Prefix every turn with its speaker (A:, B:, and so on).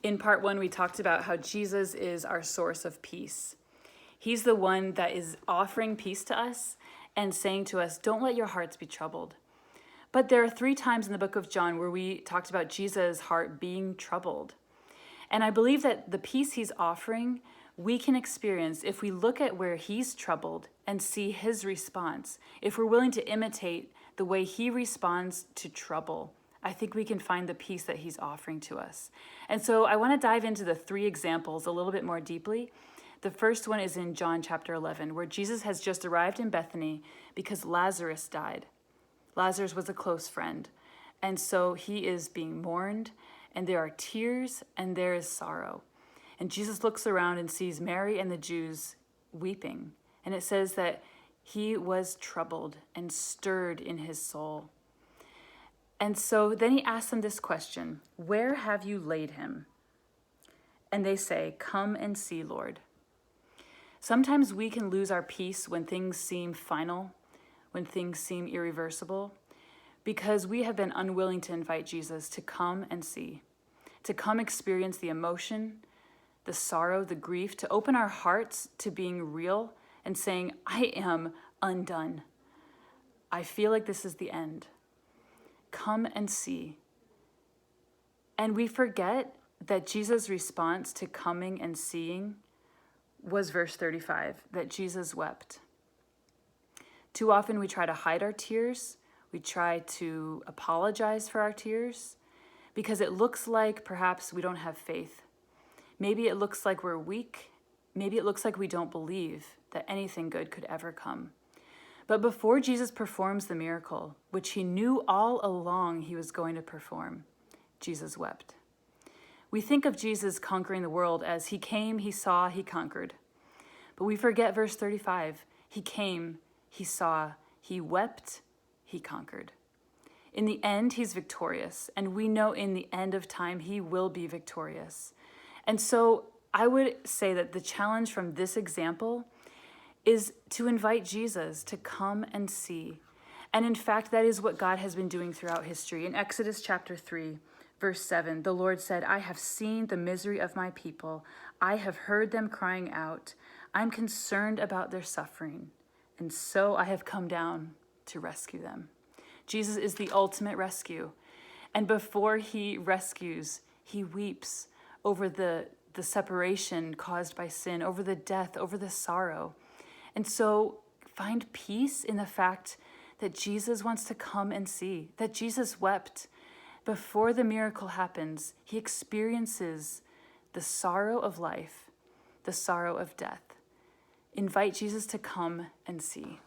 A: In part one, we talked about how Jesus is our source of peace. He's the one that is offering peace to us and saying to us, don't let your hearts be troubled. But there are 3 times in the book of John where we talked about Jesus' heart being troubled. And I believe that the peace he's offering, we can experience if we look at where he's troubled and see his response. If we're willing to imitate the way he responds to trouble, I think we can find the peace that he's offering to us. And so I want to dive into the 3 examples a little bit more deeply. The first one is in John chapter 11, where Jesus has just arrived in Bethany because Lazarus died. Lazarus was a close friend. And so he is being mourned, and there are tears, and there is sorrow. And Jesus looks around and sees Mary and the Jews weeping. And it says that he was troubled and stirred in his soul. And so then he asks them this question, where have you laid him? And they say, come and see, Lord. Sometimes we can lose our peace when things seem final, when things seem irreversible, because we have been unwilling to invite Jesus to come and see, to come experience the emotion, the sorrow, the grief, to open our hearts to being real and saying, I am undone. I feel like this is the end. Come and see. And we forget that Jesus' response to coming and seeing was verse 35, that Jesus wept. Too often we try to hide our tears. We try to apologize for our tears because it looks like perhaps we don't have faith. Maybe it looks like we're weak. Maybe it looks like we don't believe that anything good could ever come. But before Jesus performs the miracle, which he knew all along he was going to perform, Jesus wept. We think of Jesus conquering the world as he came, he saw, he conquered. But we forget verse 35. He came, he saw, he wept, he conquered. In the end, he's victorious. And we know in the end of time, he will be victorious. And so I would say that the challenge from this example is to invite Jesus to come and see. And in fact, that is what God has been doing throughout history. In Exodus chapter 3, verse 7, the Lord said, I have seen the misery of my people. I have heard them crying out. I'm concerned about their suffering. And so I have come down to rescue them. Jesus is the ultimate rescue. And before he rescues, he weeps over the separation caused by sin, over the death, over the sorrow. And so find peace in the fact that Jesus wants to come and see, that Jesus wept. Before the miracle happens, he experiences the sorrow of life, the sorrow of death. Invite Jesus to come and see.